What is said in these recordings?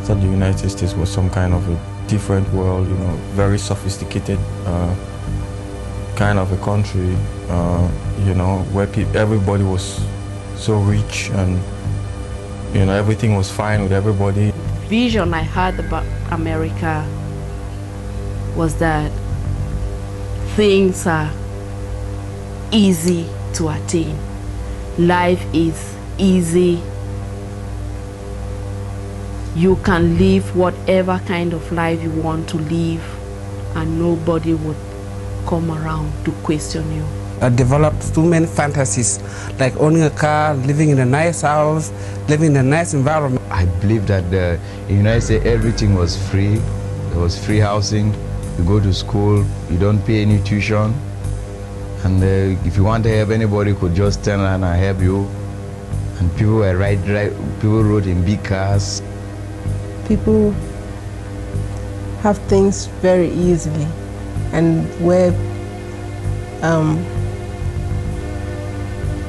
thought the United States was some kind of a different world, you know, very sophisticated kind of a country, you know, where everybody was so rich and, you know, everything was fine with everybody. The vision I had about America was that things are easy to attain. Life is easy. You can live whatever kind of life you want to live, and nobody would come around to question you. I developed too many fantasies, like owning a car, living in a nice house, living in a nice environment. I believe that in the United States everything was free. There was free housing. You go to school, you don't pay any tuition, and if you want to help anybody, could just turn around and help you. And people were people rode in big cars. People have things very easily, and where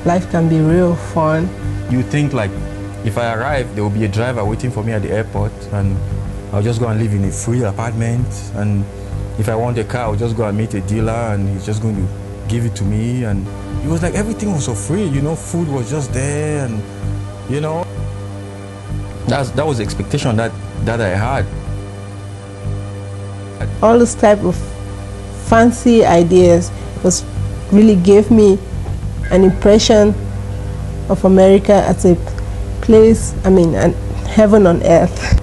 life can be real fun. You think like, if I arrive, there will be a driver waiting for me at the airport, and I'll just go and live in a free apartment. And if I want a car, I'll just go and meet a dealer, and he's just going to give it to me. And it was like everything was so free, you know, food was just there, and you know, that was the expectation that I had. All this type of fancy ideas really gave me an impression of America as a place, I mean, a heaven on earth.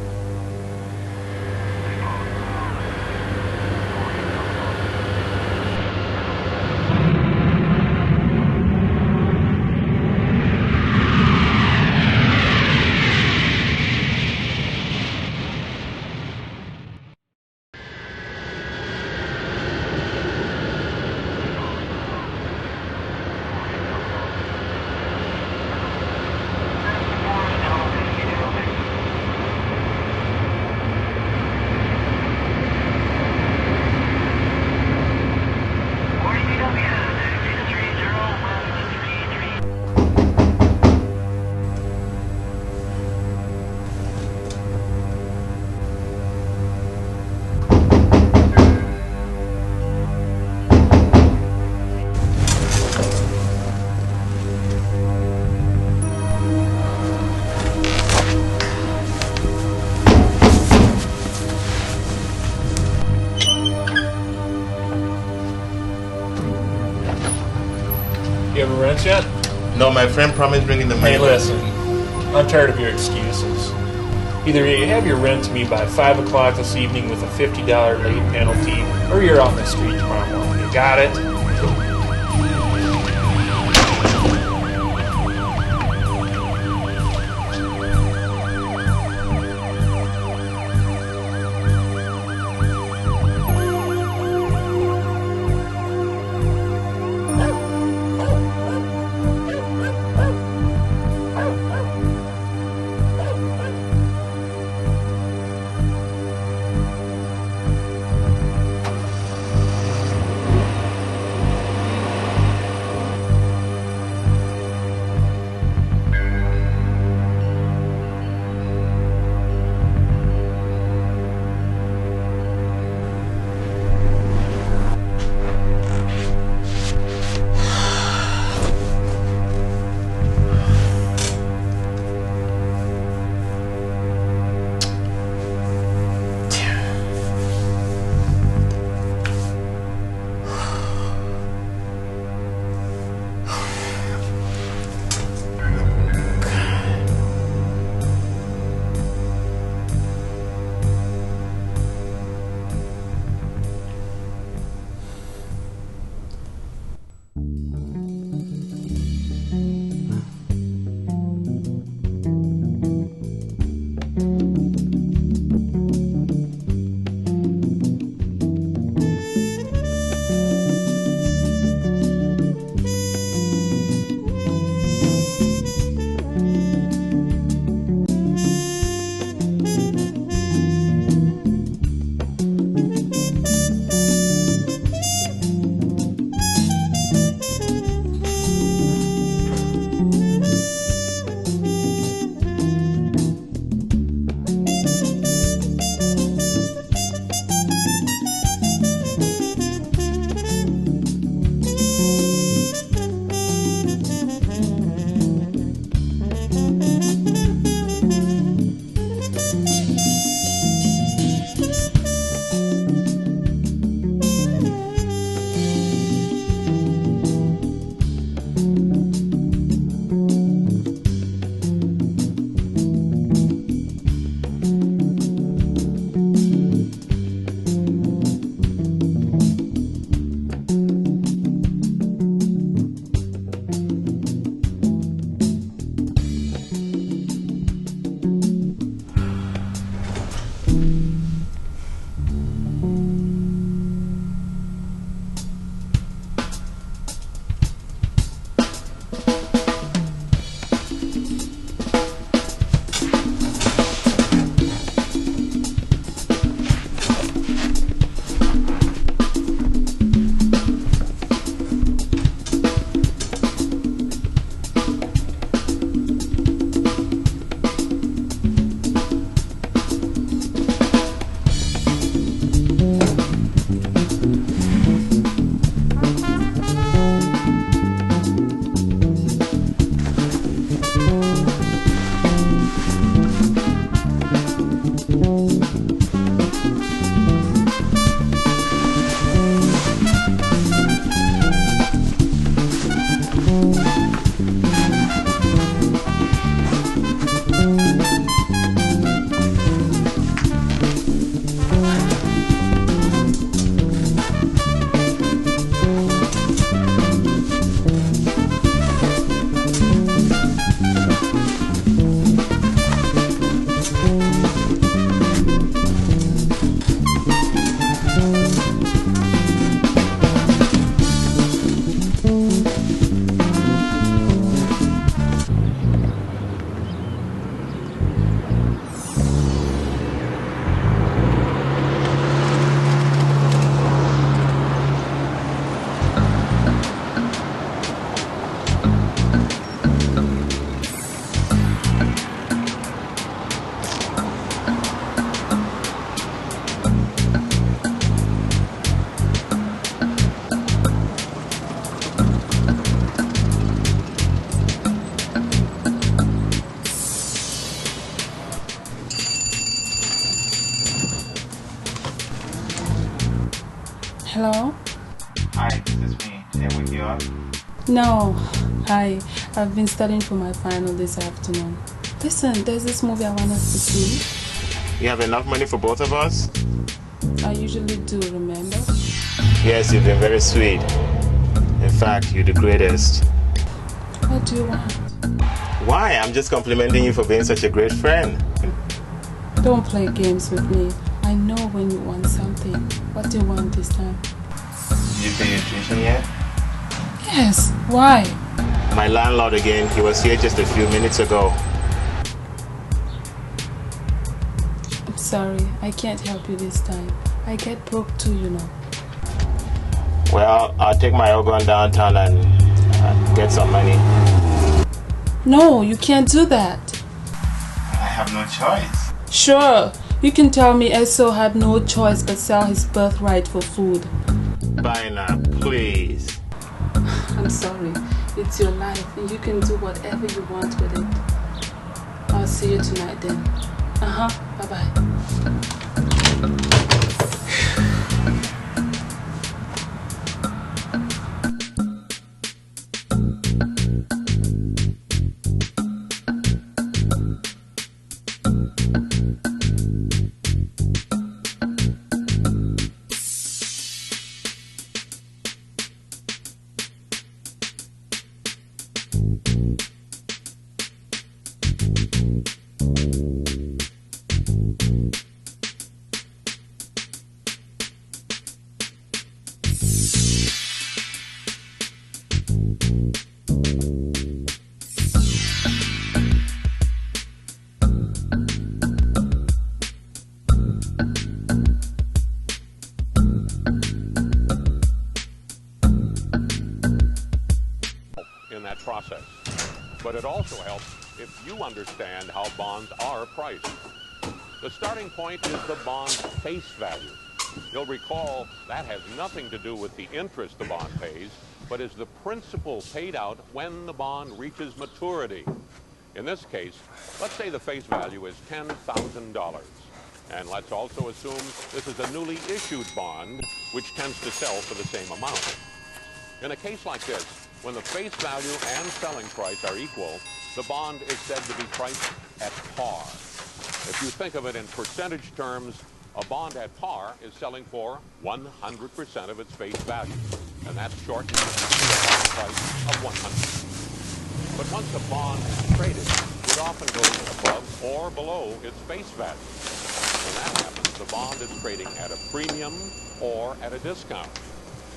You have a wrench yet? No, my friend promised bringing the money. Hey, listen. I'm tired of your excuses. Either you have your rent to me by 5 o'clock this evening with a $50 late penalty, or you're on the street tomorrow morning. You got it? Hi, this is me. Can I wake you up? No. Hi. I've been studying for my final this afternoon. Listen, there's this movie I want us to see. You have enough money for both of us? I usually do, remember? Yes, you've been very sweet. In fact, you're the greatest. What do you want? Why? I'm just complimenting you for being such a great friend. Don't play games with me. I know when you want something. What do you want this time? Did you pay your tuition yet? Yes. Why? My landlord again. He was here just a few minutes ago. I'm sorry. I can't help you this time. I get broke too, you know. Well, I'll take my Ogon downtown and get some money. No, you can't do that. I have no choice. Sure. You can tell me Esso had no choice but sell his birthright for food. Bye now, please. I'm sorry. It's your life and you can do whatever you want with it. I'll see you tonight then. Bye-bye. in that process. But it also helps if you understand how bonds are priced. The starting point is the bond's face value. You'll recall that has nothing to do with the interest the bond pays, but is the principal paid out when the bond reaches maturity. In this case, let's say the face value is $10,000. And let's also assume this is a newly issued bond, which tends to sell for the same amount. In a case like this, when the face value and selling price are equal, the bond is said to be priced at par. If you think of it in percentage terms, a bond at par is selling for 100% of its face value, and that's shortened to a price of 100. But once a bond is traded, it often goes above or below its face value. When that happens, the bond is trading at a premium or at a discount,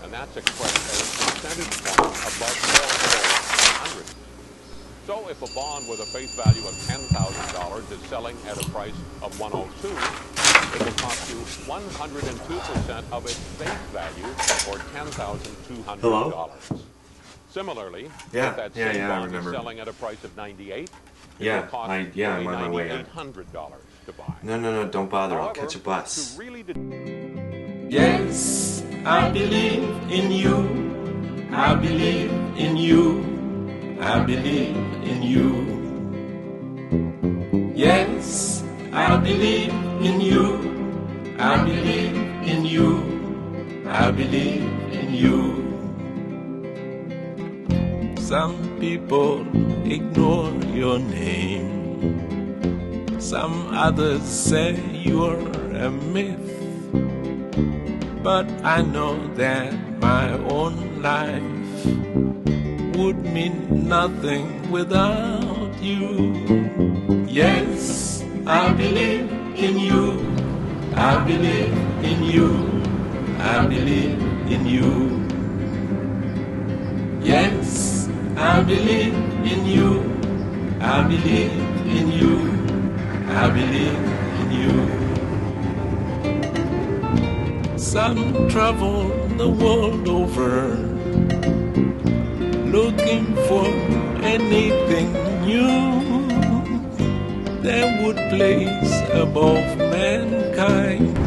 and that's expressed as a percentage point above or below 100. So if a bond with a face value of $10,000 is selling at a price of 102, it will cost you 102% of its face value, or $10,200. Hello? Similarly, Yeah, if that yeah, same yeah, I bond is remember. selling at a price of 98, it Yeah, will cost I'm on my way only out. $9,800 to buy. No, don't bother. I'll However, catch a bus. to really Yes, I believe in you. I believe in you. I believe in you. Yes, I believe in you. I believe in you. I believe in you. Some people ignore your name. Some others say you're a myth. But I know that my own life would mean nothing without you. Yes, I believe in you. I believe in you. I believe in you. Yes, I believe in you. I believe in you. I believe in you. Some travel the world over, looking for anything new that would place above mankind.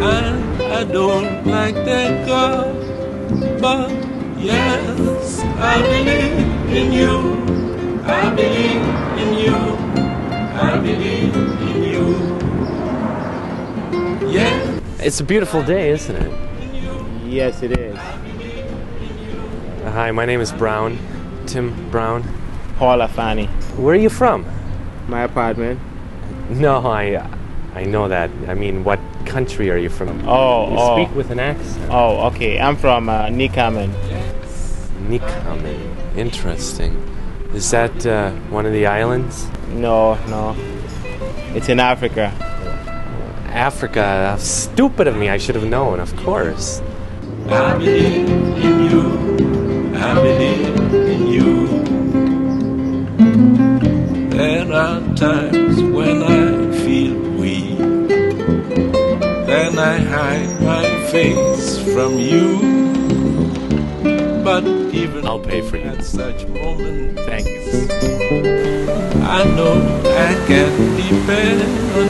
I don't like that God, but yes, I believe in you. I believe in you. I believe in you. Yes. It's a beautiful day, isn't it? Yes, it is. Hi, my name is Brown. Tim Brown. Paula Fanny. Where are you from? My apartment. No, I know that. I mean, what country are you from? You speak with an accent. Oh, okay. I'm from Nikamen. Nikamen. Interesting. Is that one of the islands? No. It's in Africa. Africa. How stupid of me. I should have known, of course. I believe in you. I believe in you. There are times when I feel weak. Then I hide my face from you. But even I'll pay for you. at such moments, Thank you. I know I can depend on.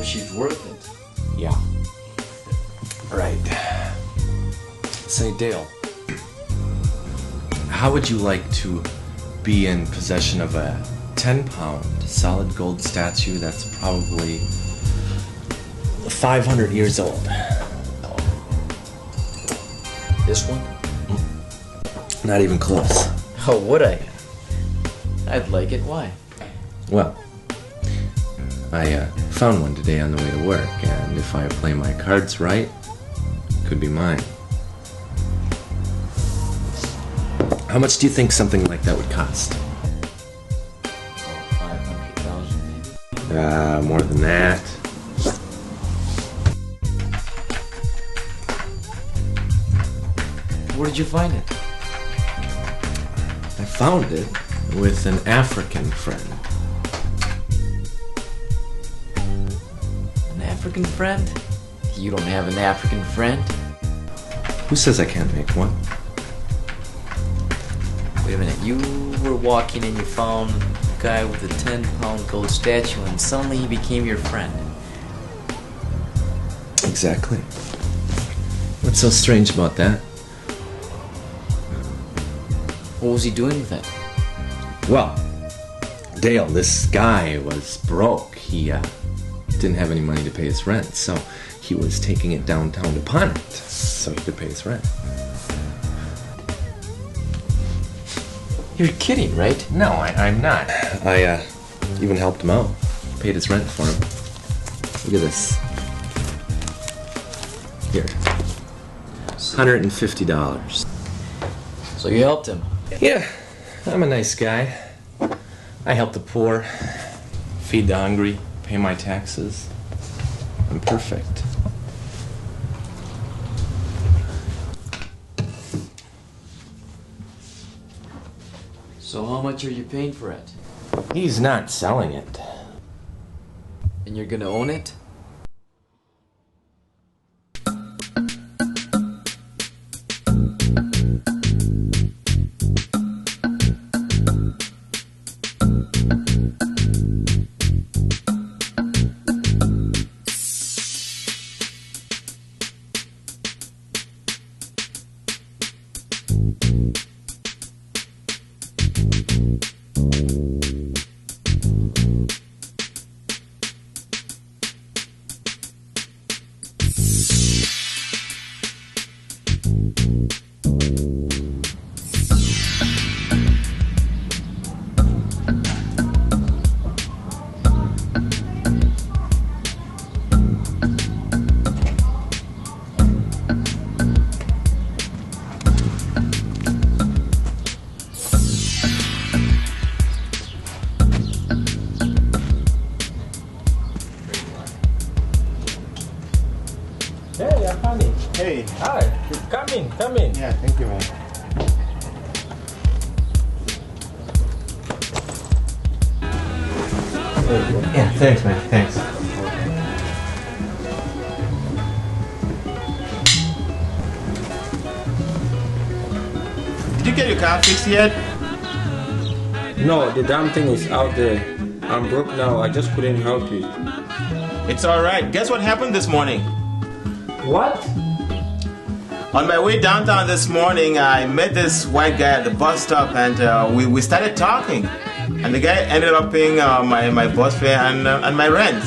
She's worth it. Yeah. Right. Say, Dale, how would you like to be in possession of a 10-pound solid gold statue that's probably 500 years old? This one? Not even close. Oh, would I? I'd like it. Why? Well, I found one today on the way to work, and if I play my cards right, it could be mine. How much do you think something like that would cost? 500,000 maybe? More than that. Where did you find it? I found it with an African friend. An African friend? You don't have an African friend? Who says I can't make one? Wait a minute, you were walking and you found a guy with a 10-pound gold statue and suddenly he became your friend. Exactly. What's so strange about that? What was he doing with it? Well, Dale, this guy was broke. He didn't have any money to pay his rent, so he was taking it downtown to pawn it so he could pay his rent. You're kidding, right? No, I'm not. I even helped him out. Paid his rent for him. Look at this. Here. $150. So you helped him? Yeah, I'm a nice guy. I help the poor, feed the hungry, pay my taxes. I'm perfect. So how much are you paying for it? He's not selling it. And you're gonna own it? Hey, Afani. Hey. Hi. Come in. Yeah, thank you, man. Yeah, thanks, man. Thanks. Did you get your car fixed yet? No, the damn thing is out there. I'm broke now. I just couldn't help you. It's alright. Guess what happened this morning? What? On my way downtown this morning, I met this white guy at the bus stop and we started talking. And the guy ended up paying my bus fare and my rent.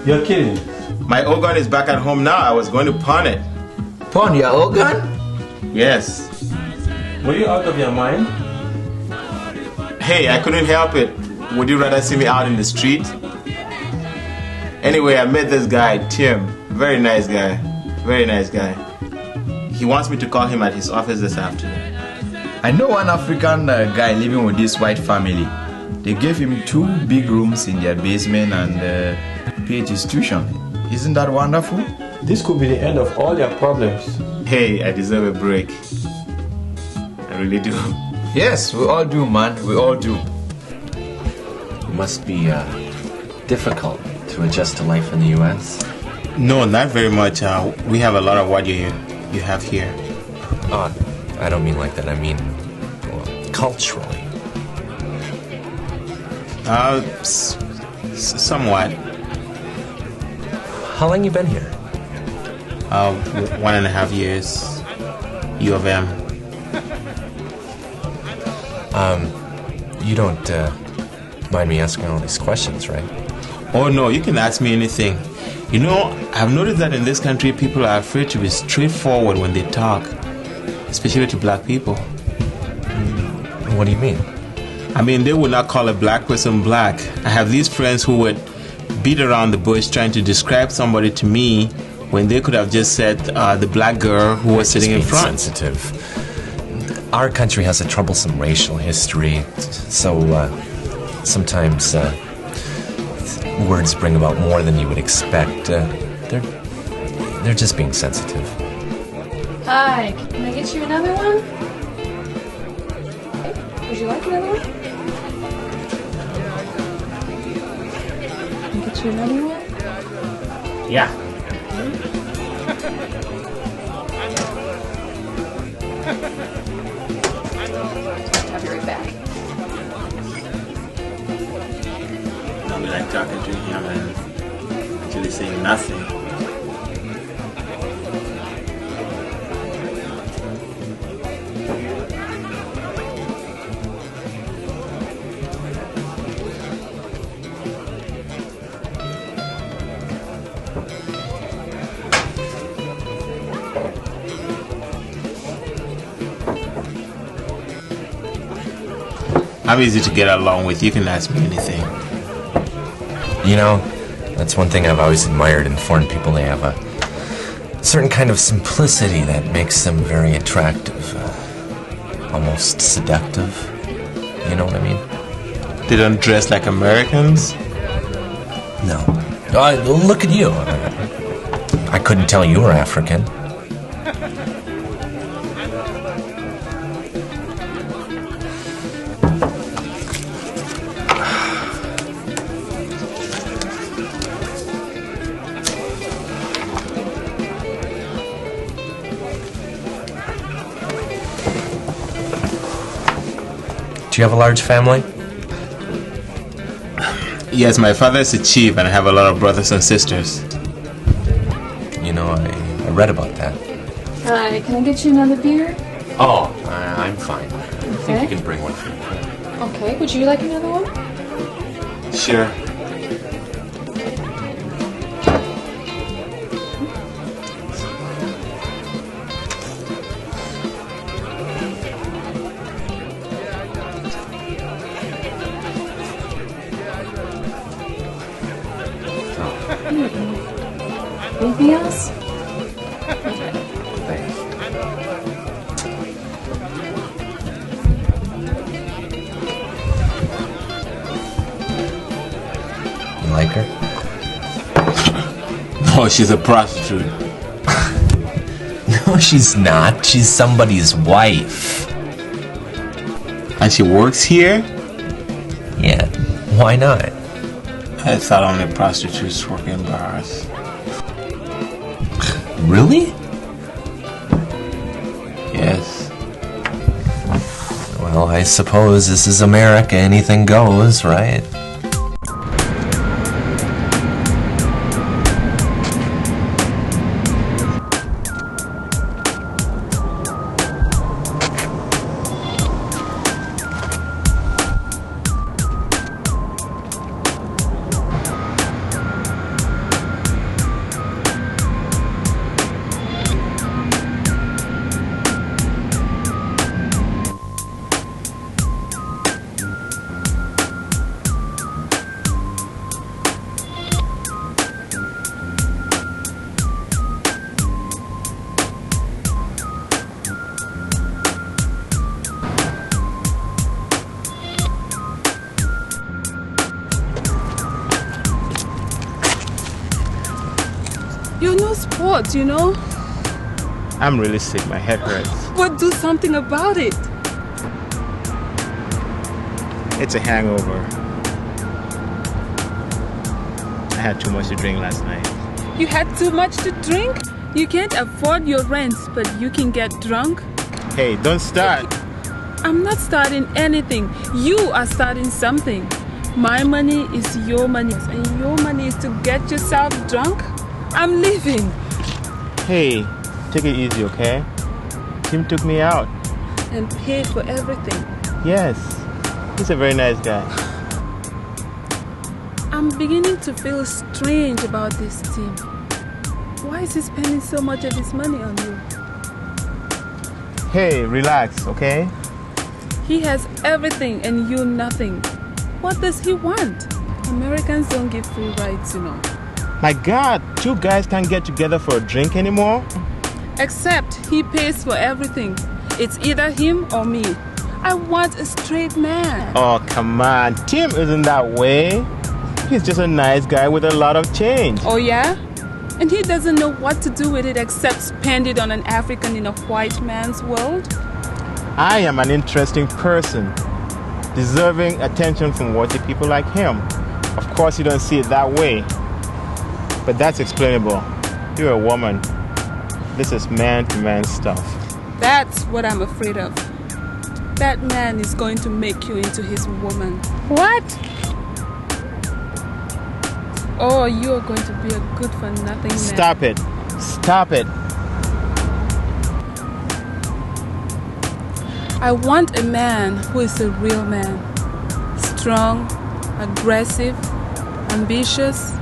You're kidding? My Ogon is back at home now. I was going to pawn it. Pawn your Ogon? Yes. Were you out of your mind? Hey, I couldn't help it. Would you rather see me out in the street? Anyway, I met this guy, Tim. Very nice guy. Very nice guy. He wants me to call him at his office this afternoon. I know one African guy living with this white family. They gave him 2 big rooms in their basement and paid his tuition. Isn't that wonderful? This could be the end of all their problems. Hey, I deserve a break. I really do. Yes, we all do, man. We all do. It must be difficult to adjust to life in the U.S. No, not very much. We have a lot of what you have here. Oh, I don't mean like that. I mean, well, culturally. Somewhat. How long you been here? 1.5 years. U of M. You don't mind me asking all these questions, right? Oh no, you can ask me anything. You know, I've noticed that in this country people are afraid to be straightforward when they talk, especially to black people. What do you mean? I mean, they would not call a black person black. I have these friends who would beat around the bush trying to describe somebody to me when they could have just said the black girl who was sitting in front. Sensitive. Our country has a troublesome racial history, so sometimes words bring about more than you would expect. They're just being sensitive. Hi, can I get you another one? Would you like another one? Can I get you another one? Yeah. I'll be right back. Don't be like talking to him and actually saying nothing. I'm easy to get along with. You can ask me anything. You know, that's one thing I've always admired in foreign people. They have a certain kind of simplicity that makes them very attractive, almost seductive. You know what I mean? They don't dress like Americans? No. Look at you. I couldn't tell you were African. Do you have a large family? Yes, my father is a chief and I have a lot of brothers and sisters. You know, I read about that. Hi, can I get you another beer? Oh, I'm fine. I think you can bring one for me. Okay, would you like another one? Sure. Anything else? Thanks. You like her? Oh, she's a prostitute. No, she's not. She's somebody's wife. And she works here? Yeah. Why not? I thought only prostitutes work in bars. Really? Yes. Well, I suppose this is America. Anything goes, right? You're no sport, you know? I'm really sick. My head hurts. But do something about it. It's a hangover. I had too much to drink last night. You had too much to drink? You can't afford your rent, but you can get drunk? Hey, don't start. I'm not starting anything. You are starting something. My money is your money, and your money is to get yourself drunk? I'm leaving. Hey, take it easy, okay? Tim took me out. And paid for everything. Yes, he's a very nice guy. I'm beginning to feel strange about this Tim. Why is he spending so much of his money on you? Hey, relax, okay? He has everything and you nothing. What does he want? Americans don't give free rides, you know. My God, two guys can't get together for a drink anymore? Except he pays for everything. It's either him or me. I want a straight man. Oh, come on. Tim isn't that way. He's just a nice guy with a lot of change. Oh, yeah? And he doesn't know what to do with it except spend it on an African in a white man's world? I am an interesting person, deserving attention from worthy people like him. Of course, you don't see it that way. But that's explainable. You're a woman. This is man-to-man stuff. That's what I'm afraid of. That man is going to make you into his woman. What? Oh, you're going to be a good-for-nothing man. Stop it. Stop it. I want a man who is a real man. Strong, aggressive, ambitious,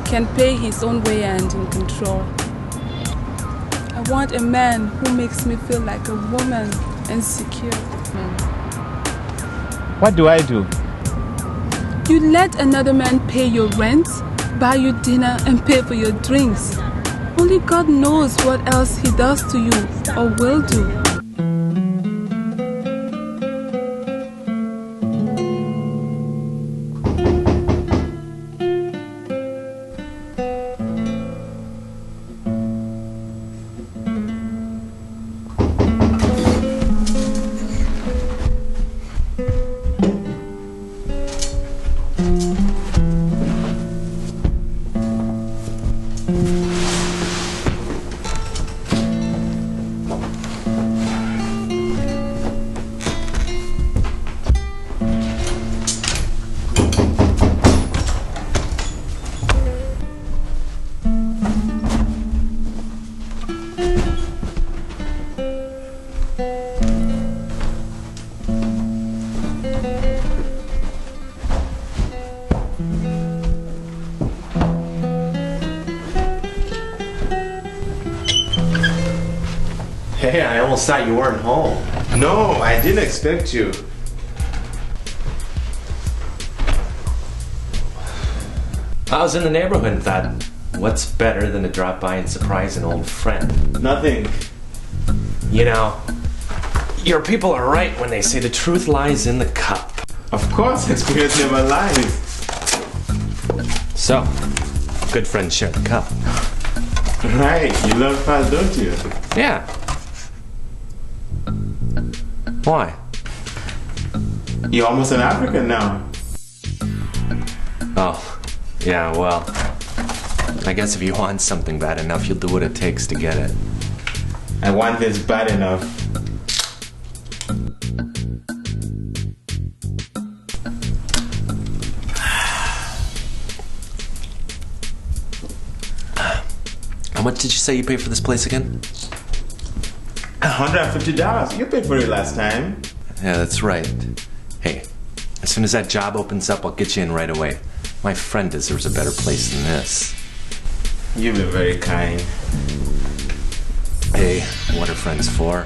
can pay his own way and in control. I want a man who makes me feel like a woman and secure. What do I do? You let another man pay your rent, buy you dinner and pay for your drinks. Only God knows what else he does to you or will do. Hey, I almost thought you weren't home. No, I didn't expect you. I was in the neighborhood and thought, what's better than to drop by and surprise an old friend? Nothing. You know, your people are right when they say the truth lies in the cup. Of course, experience never lies. So, good friends share the cup. Right, you learn fast, don't you? Yeah. Why? You're almost an African now. Oh, yeah, well, I guess if you want something bad enough, you'll do what it takes to get it. I want this bad enough. How much did you say you paid for this place again? $150. You paid for it last time. Yeah, that's right. Hey, as soon as that job opens up, I'll get you in right away. My friend deserves a better place than this. You've been very kind. Hey, what are friends for?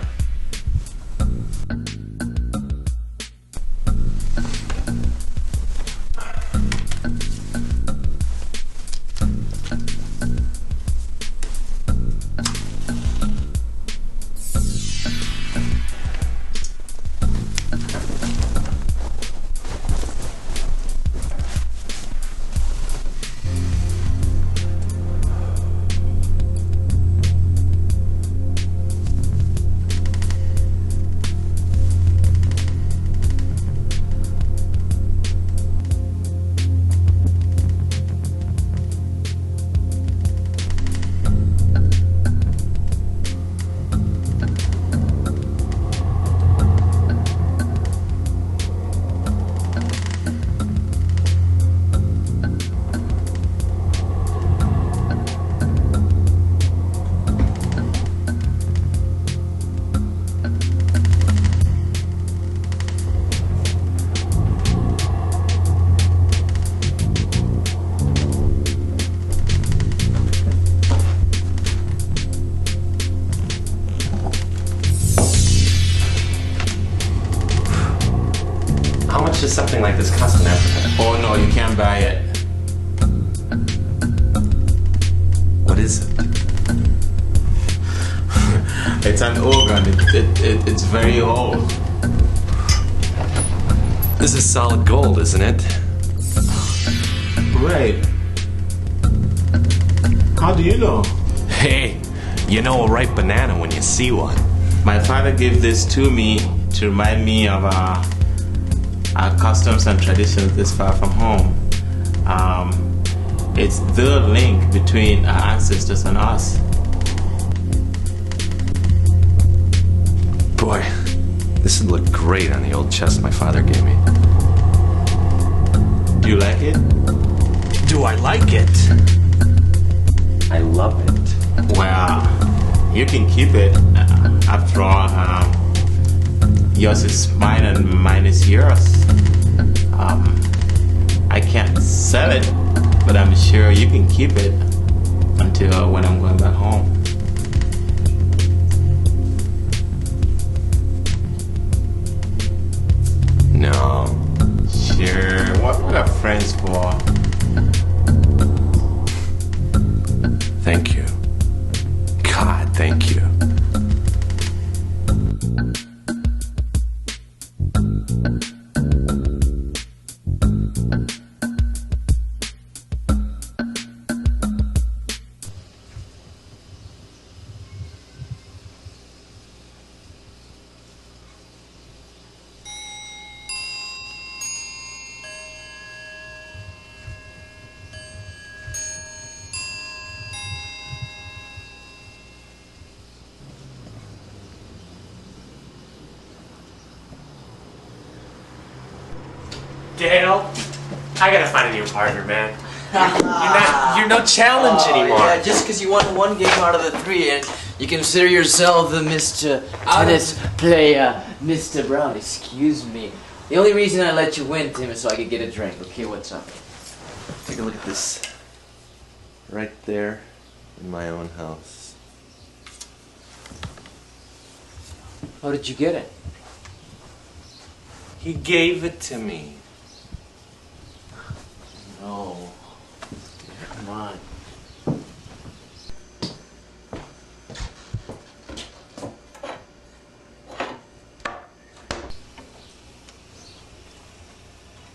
How much does something like this cost in Africa? Oh no, you can't buy it. What is it? It's an Ogon. It's very old. This is solid gold, isn't it? Right. How do you know? Hey, you know a ripe banana when you see one. My father gave this to me to remind me of our customs and traditions this far from home. It's the link between our ancestors and us. Boy, this would look great on the old chest my father gave me. Do you like it? Do I like it? I love it. Well, you can keep it. After all, yours is mine and mine is yours. I can't sell it, but I'm sure you can keep it until when I'm going back home. No. Sure. What are friends for? Thank you. God, thank you. Dale, I gotta find a new partner, man. You're no challenge anymore. Yeah, just because you won one game out of the 3 and you consider yourself the Mr. Tennis player, Mr. Brown. Excuse me. The only reason I let you win, Tim, is so I could get a drink. Okay, what's up? Take a look at this. Right there in my own house. How did you get it? He gave it to me. No. Come on.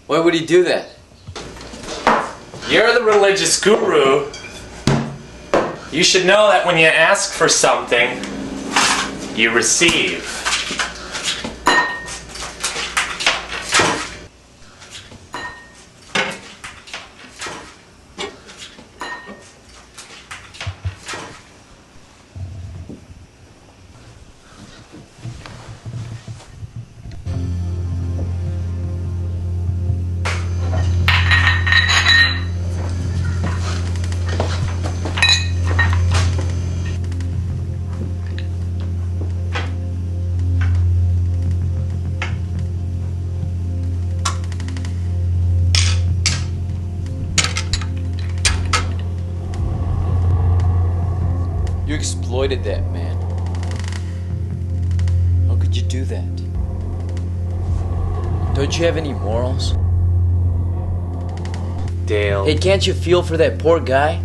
Why would he do that? You're the religious guru. You should know that when you ask for something, you receive. You exploited that man. How could you do that? Don't you have any morals? Dale. Hey, can't you feel for that poor guy?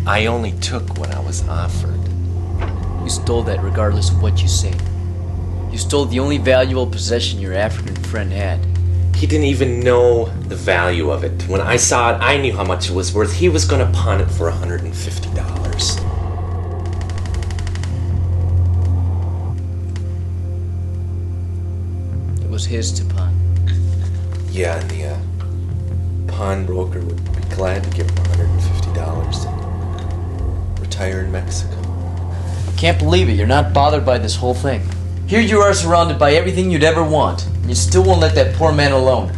I only took what I was offered. You stole that regardless of what you say. You stole the only valuable possession your African friend had. He didn't even know the value of it. When I saw it, I knew how much it was worth. He was going to pawn it for $150. It was his to pawn. Yeah, and the pawnbroker would be glad to give him $150 and retire in Mexico. I can't believe it. You're not bothered by this whole thing. Here you are surrounded by everything you'd ever want, and you still won't let that poor man alone.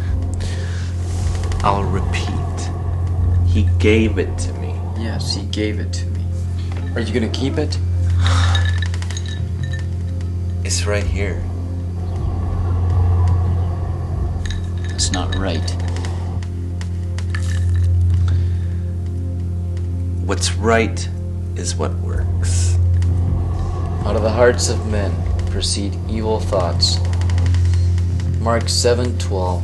I'll repeat. He gave it to me. Yes, he gave it to me. Are you gonna keep it? It's right here. That's not right. What's right is what works. Out of the hearts of men proceed evil thoughts. Mark 7:12.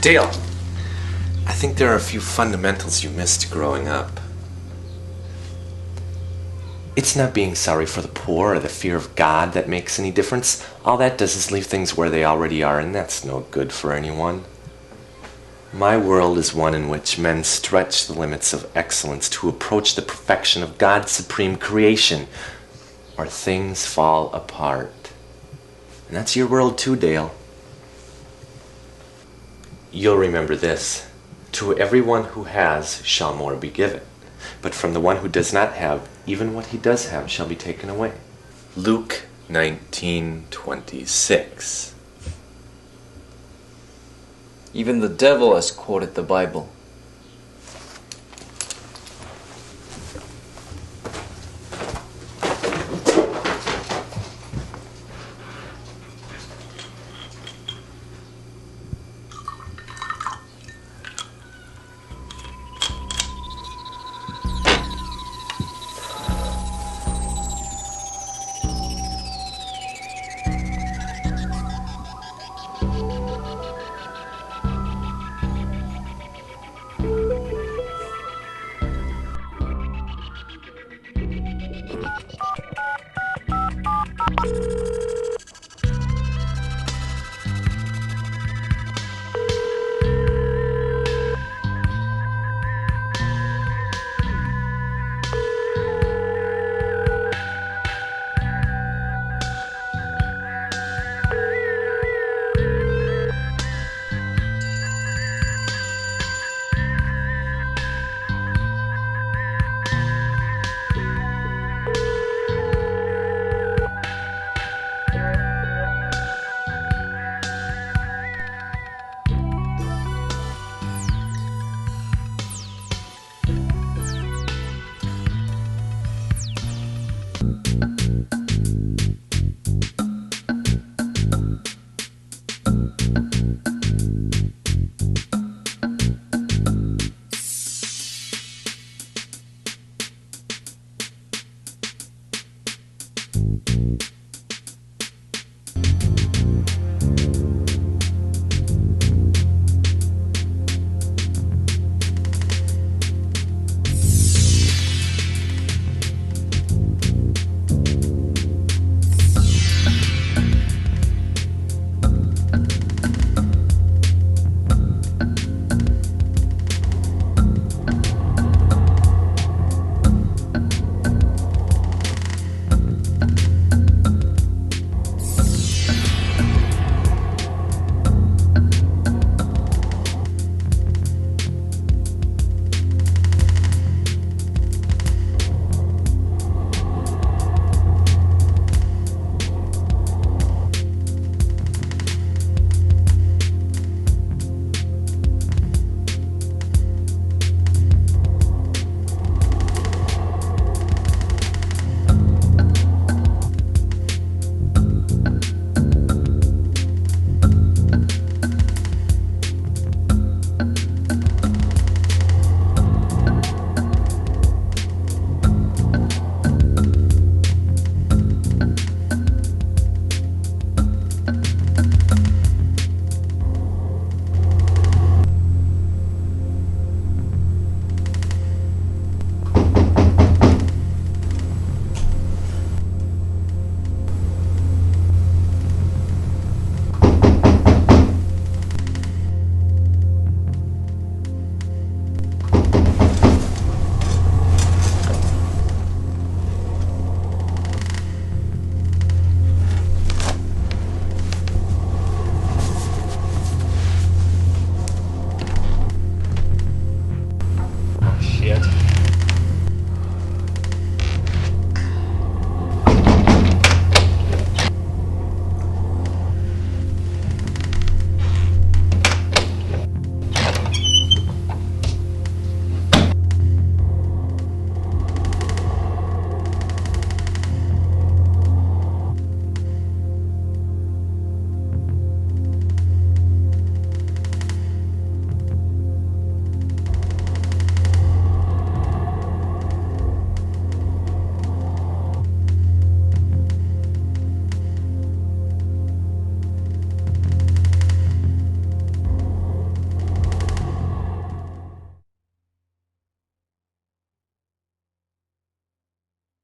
Dale, I think there are a few fundamentals you missed growing up. It's not being sorry for the poor or the fear of God that makes any difference. All that does is leave things where they already are, and that's no good for anyone. My world is one in which men stretch the limits of excellence to approach the perfection of God's supreme creation, or things fall apart. And that's your world too, Dale. You'll remember this. To everyone who has shall more be given, but from the one who does not have, even what he does have shall be taken away. Luke 19:26. Even the devil has quoted the Bible.